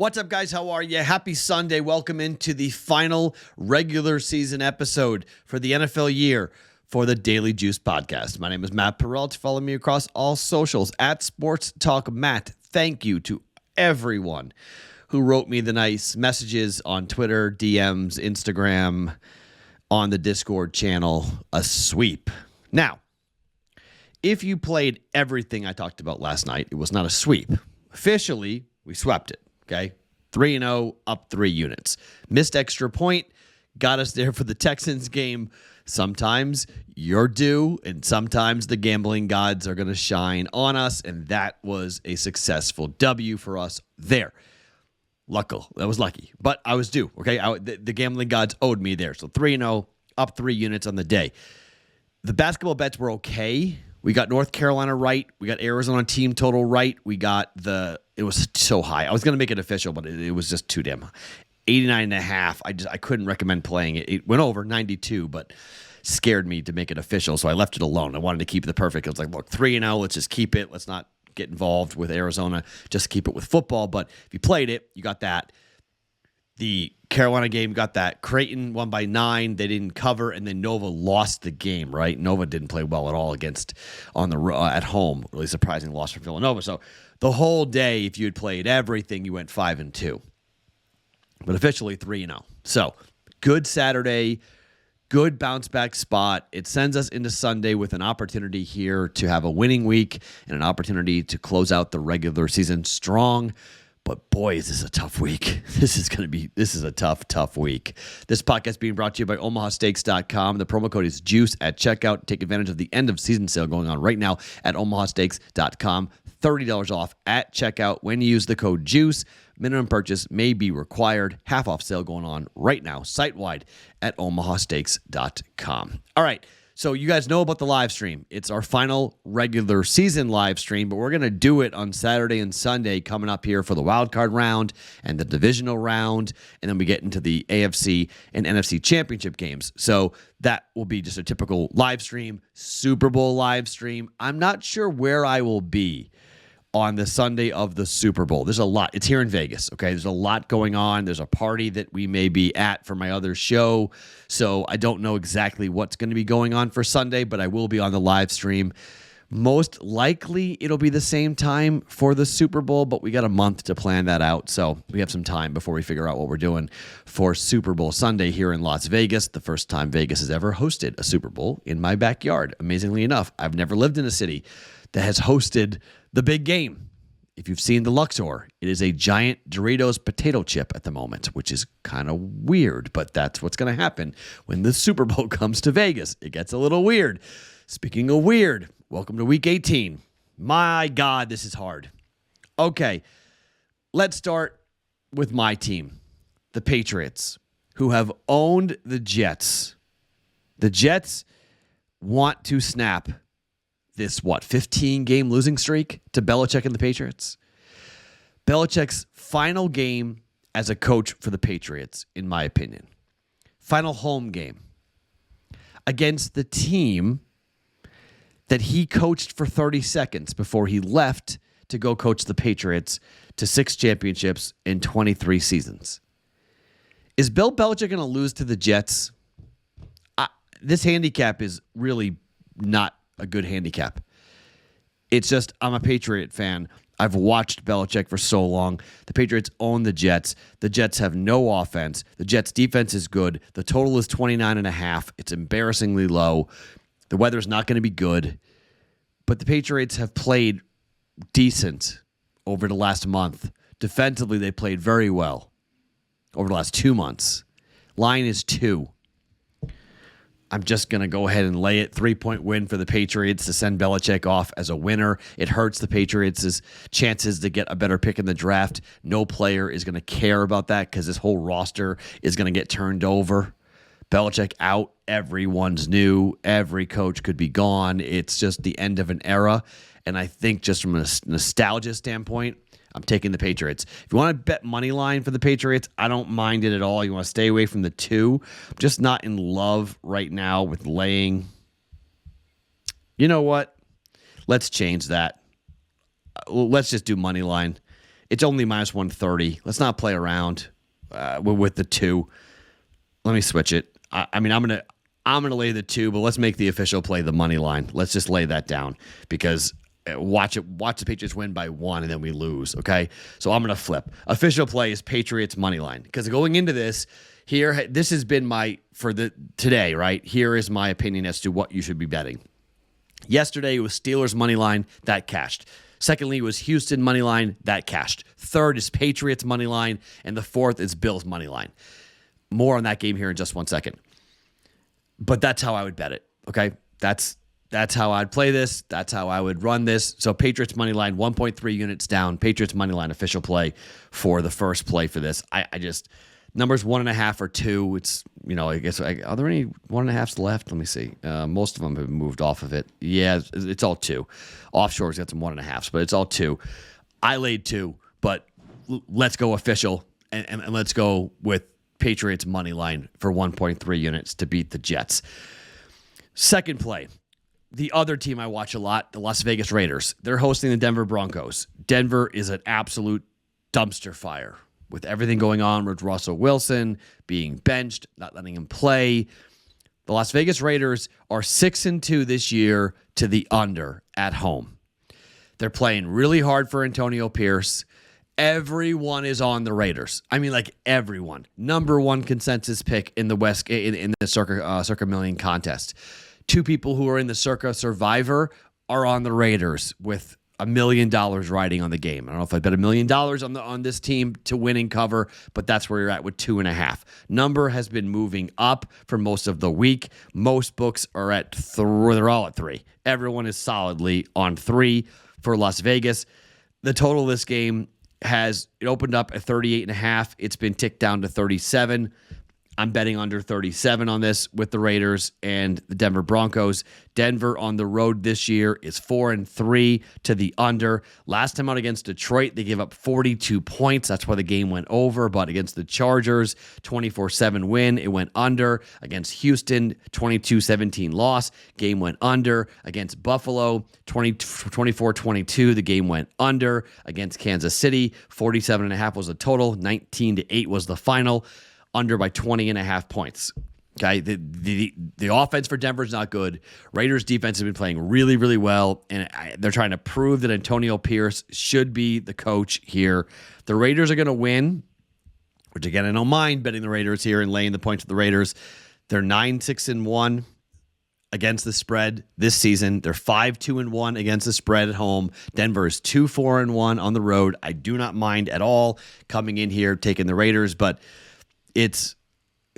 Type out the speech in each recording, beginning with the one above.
What's up, guys? How are you? Happy Sunday. Welcome into the final regular season episode for the NFL year for the Daily Juice podcast. My name is Matt Perrault. Follow me across all socials at Sports Talk Matt. Thank you to everyone who wrote me the nice messages on Twitter, DMs, Instagram, on the Discord channel. A sweep. Now, if you played everything I talked about last night, it was not a sweep. Officially, we swept it. Okay, 3-0, up 3 units. Missed extra point, got us there for the Texans game. Sometimes you're due, and sometimes the gambling gods are going to shine on us, and that was a successful W for us there. That was lucky, but I was due. Okay, the gambling gods owed me there. So 3-0, up 3 units on the day. The basketball bets were okay. We got North Carolina right. We got Arizona team total right. We got it was so high. I was going to make it official, but it was just too damn high. 89.5. I couldn't recommend playing it. It went over 92, but scared me to make it official, so I left it alone. I wanted to keep it perfect. I was like, look, 3-0, let's just keep it. Let's not get involved with Arizona. Just keep it with football. But if you played it, you got that. The Carolina game got that. Creighton won by 9. They didn't cover, and then Nova lost the game, right? Nova didn't play well at all at home. Really surprising loss for Villanova. So the whole day, if you had played everything, you went 5-2. But officially 3-0. So good Saturday, good bounce back spot. It sends us into Sunday with an opportunity here to have a winning week and an opportunity to close out the regular season strong. But boy, is this a tough week. This is a tough week. This podcast being brought to you by omahasteaks.com. The promo code is JUICE at checkout. Take advantage of the end of season sale going on right now at omahasteaks.com. $30 off at checkout when you use the code JUICE. Minimum purchase may be required. Half off sale going on right now, site-wide at omahasteaks.com. All right. So you guys know about the live stream. It's our final regular season live stream, but we're going to do it on Saturday and Sunday coming up here for the wild card round and the divisional round, and then we get into the AFC and NFC championship games. So that will be just a typical live stream, Super Bowl live stream. I'm not sure where I will be on the Sunday of the Super Bowl. There's a lot. It's here in Vegas, okay? There's a lot going on. There's a party that we may be at for my other show, so I don't know exactly what's going to be going on for Sunday, but I will be on the live stream. Most likely, it'll be the same time for the Super Bowl, but we got a month to plan that out, so we have some time before we figure out what we're doing for Super Bowl Sunday here in Las Vegas, the first time Vegas has ever hosted a Super Bowl in my backyard. Amazingly enough, I've never lived in a city that has hosted the big game. If you've seen the Luxor, it is a giant Doritos potato chip at the moment, which is kind of weird, but that's what's going to happen when the Super Bowl comes to Vegas. It gets a little weird. Speaking of weird, welcome to Week 18. My God, this is hard. Okay, let's start with my team, the Patriots, who have owned the Jets. The Jets want to snap this, 15-game losing streak to Belichick and the Patriots? Belichick's final game as a coach for the Patriots, in my opinion. Final home game against the team that he coached for 30 seconds before he left to go coach the Patriots to 6 championships in 23 seasons. Is Bill Belichick going to lose to the Jets? This handicap is really not a good handicap. It's just, I'm a Patriot fan. I've watched Belichick for so long. The Patriots own the Jets. The Jets have no offense. The Jets' defense is good. The total is 29.5. It's embarrassingly low. The weather's not going to be good. But the Patriots have played decent over the last month. Defensively, they played very well over the last 2 months. Line is 2. I'm just going to go ahead and lay it. 3-point win for the Patriots to send Belichick off as a winner. It hurts the Patriots' chances to get a better pick in the draft. No player is going to care about that because this whole roster is going to get turned over. Belichick out. Everyone's new. Every coach could be gone. It's just the end of an era. And I think just from a nostalgia standpoint, I'm taking the Patriots. If you want to bet money line for the Patriots, I don't mind it at all. You want to stay away from the 2. I'm just not in love right now with laying. You know what? Let's change that. Let's just do money line. It's only minus 130. Let's not play around with the 2. Let me switch it. I mean, I'm gonna lay the 2, but let's make the official play the money line. Let's just lay that down because watch the Patriots win by 1 and then we lose. Okay, so I'm gonna flip. Official play is Patriots money line because going into this has been today, right? Here is my opinion as to what you should be betting. Yesterday it was Steelers money line that cashed. Secondly, it was Houston money line that cashed. Third is Patriots money line, and the fourth is Bills money line. More on that game here in just 1 second. But that's how I would bet it, okay? That's how I'd play this. That's how I would run this. So Patriots money line, 1.3 units down. Patriots money line official play for the first play for this. I just numbers 1.5 or 2. It's I guess are there any 1.5s left? Let me see. Most of them have moved off of it. Yeah, it's all 2. Offshore's got some 1.5s, but it's all 2. I laid 2, but let's go official and let's go with Patriots money line for 1.3 units to beat the Jets. Second play, the other team I watch a lot, the Las Vegas Raiders. They're hosting the Denver Broncos. Denver is an absolute dumpster fire with everything going on with Russell Wilson being benched, not letting him play. The Las Vegas Raiders are 6-2 this year to the under at home. They're playing really hard for Antonio Pierce. Everyone is on the Raiders. I mean, like everyone. Number 1 consensus pick in the West in the Circa Million contest. 2 people who are in the Circa Survivor are on the Raiders with $1 million riding on the game. I don't know if I bet $1 million on this team to win and cover, but that's where you're at with 2.5. Number has been moving up for most of the week. Most books are at 3. They're all at 3. Everyone is solidly on 3 for Las Vegas. The total of this game it opened up at 38.5. It's been ticked down to 37. I'm betting under 37 on this with the Raiders and the Denver Broncos. Denver on the road this year is 4-3 to the under. Last time out against Detroit, they gave up 42 points. That's why the game went over. But against the Chargers, 24-7 win. It went under. Against Houston, 22-17 loss. Game went under. Against Buffalo, 24-22. The game went under. Against Kansas City, 47.5 was the total. 19-8 was the final. Under by 20.5 points. Okay, the offense for Denver is not good. Raiders defense has been playing really, really well, and they're trying to prove that Antonio Pierce should be the coach here. The Raiders are going to win, which again I don't mind betting the Raiders here and laying the points with the Raiders. They're 9-6-1 against the spread this season. They're 5-2-1 against the spread at home. Denver is 2-4-1 on the road. I do not mind at all coming in here taking the Raiders, but it's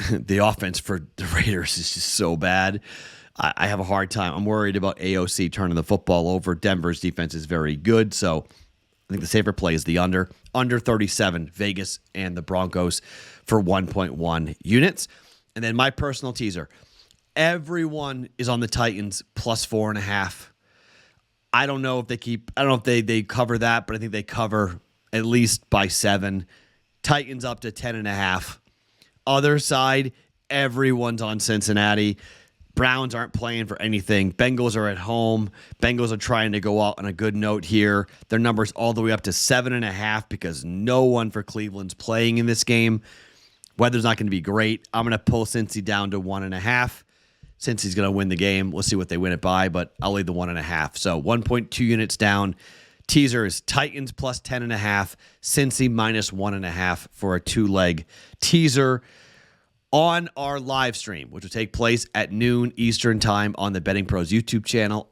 the offense for the Raiders is just so bad. I have a hard time. I'm worried about AOC turning the football over. Denver's defense is very good, so I think the safer play is the under. Under 37, Vegas and the Broncos for 1.1 units. And then my personal teaser. Everyone is on the Titans plus 4.5. I don't know if they cover that, but I think they cover at least by 7. Titans up to 10.5. Other side, everyone's on Cincinnati. Browns aren't playing for anything. Bengals are at home. Bengals are trying to go out on a good note here. Their number's all the way up to 7.5 because no one for Cleveland's playing in this game. Weather's not going to be great. I'm going to pull Cincy down to 1.5. Cincy's going to win the game. We'll see what they win it by, but I'll leave the 1.5. So 1.2 units down. Teaser is Titans plus 10.5, Cincy minus 1.5 for a 2-leg teaser on our live stream, which will take place at noon Eastern time on the BettingPros YouTube channel.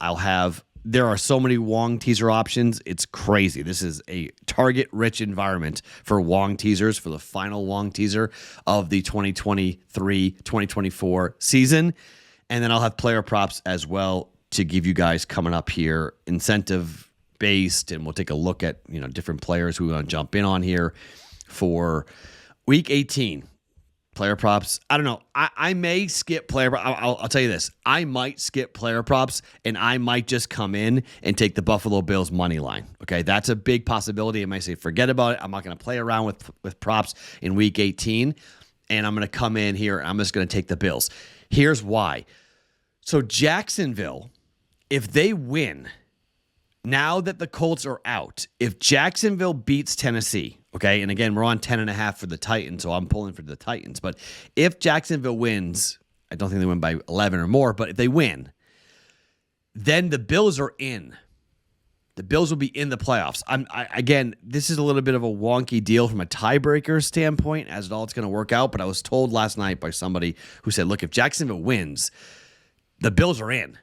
There are so many Wong teaser options. It's crazy. This is a target-rich environment for Wong teasers for the final Wong teaser of the 2023-2024 season. And then I'll have player props as well to give you guys coming up here, incentive based, and we'll take a look at different players who we want to jump in on here for week 18 player props. I don't know. I may skip player. I'll tell you this. I might skip player props, and I might just come in and take the Buffalo Bills money line. Okay, that's a big possibility. I might say forget about it. I'm not going to play around with props in week 18, and I'm going to come in here. I'm just going to take the Bills. Here's why. So Jacksonville, if they win, now that the Colts are out, if Jacksonville beats Tennessee, okay, and again, we're on 10.5 for the Titans, so I'm pulling for the Titans. But if Jacksonville wins, I don't think they win by 11 or more, but if they win, then the Bills are in. The Bills will be in the playoffs. Again, this is a little bit of a wonky deal from a tiebreaker standpoint as to all it's going to work out, but I was told last night by somebody who said, look, if Jacksonville wins, the Bills are in.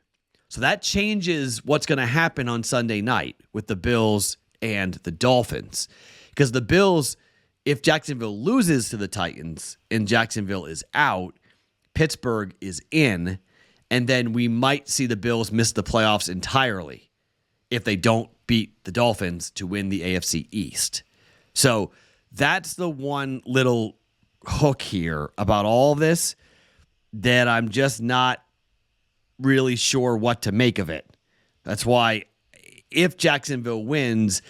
So that changes what's going to happen on Sunday night with the Bills and the Dolphins. Because the Bills, if Jacksonville loses to the Titans and Jacksonville is out, Pittsburgh is in, and then we might see the Bills miss the playoffs entirely if they don't beat the Dolphins to win the AFC East. So that's the one little hook here about all this that I'm just not really sure what to make of it. That's why if Jacksonville wins,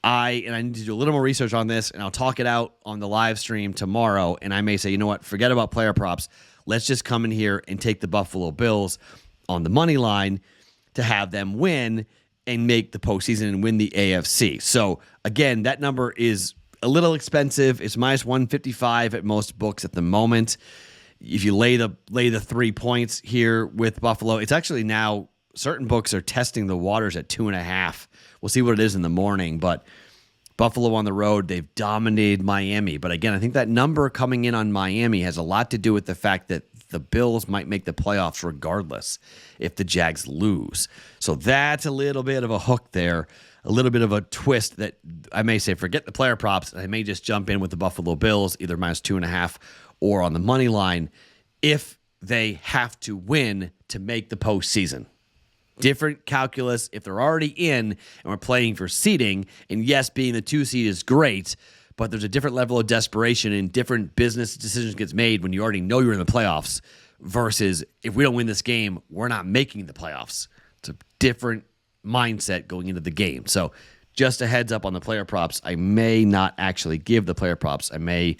I need to do a little more research on this, and I'll talk it out on the live stream tomorrow, and I may say, you know what, forget about player props. Let's just come in here and take the Buffalo Bills on the money line to have them win and make the postseason and win the AFC. So, again, that number is a little expensive. It's minus 155 at most books at the moment. If you lay the 3 points here with Buffalo, it's actually now certain books are testing the waters at 2.5. We'll see what it is in the morning, but Buffalo on the road, they've dominated Miami. But again, I think that number coming in on Miami has a lot to do with the fact that the Bills might make the playoffs regardless if the Jags lose. So that's a little bit of a hook there, a little bit of a twist that I may say, forget the player props. I may just jump in with the Buffalo Bills, either minus 2.5 or on the money line if they have to win to make the postseason. Different calculus if they're already in and we're playing for seeding. And yes, being the 2 seed is great, but there's a different level of desperation and different business decisions gets made when you already know you're in the playoffs versus if we don't win this game, we're not making the playoffs. It's a different mindset going into the game. So just a heads up on the player props. I may not actually give the player props. I may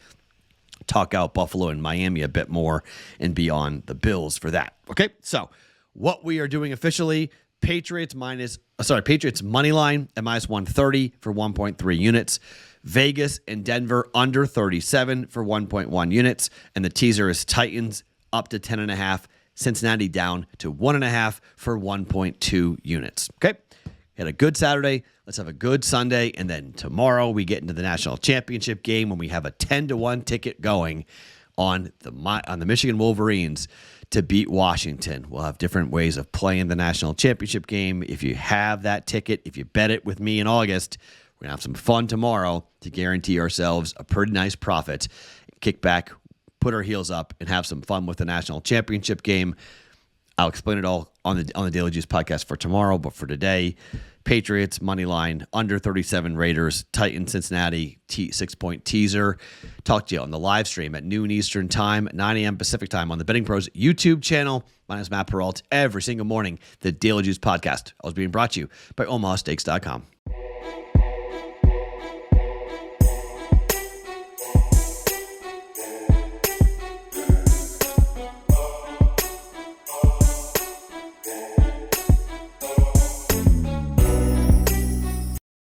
talk out Buffalo and Miami a bit more and be on the Bills for that. Okay, so what we are doing officially, Patriots money line at minus 130 for 1.3 units. Vegas and Denver under 37 for 1.1 units. And the teaser is Titans up to 10.5, Cincinnati down to 1.5 for 1.2 units. Okay, had a good Saturday. Let's have a good Sunday. And then tomorrow we get into the national championship game when we have a 10-1 ticket going on the Michigan Wolverines to beat Washington. We'll have different ways of playing the national championship game. If you have that ticket, if you bet it with me in August, we're going to have some fun tomorrow to guarantee ourselves a pretty nice profit. Kick back, put our heels up, and have some fun with the national championship game. I'll explain it all on the Daily Juice podcast for tomorrow, but for today, Patriots, money line, under 37 Raiders, Titans, Cincinnati, 6-point teaser. Talk to you on the live stream at noon Eastern time, 9 a.m. Pacific time on the BettingPros YouTube channel. My name is Matt Perrault. Every single morning, the Daily Juice podcast. I was being brought to you by OmahaSteaks.com.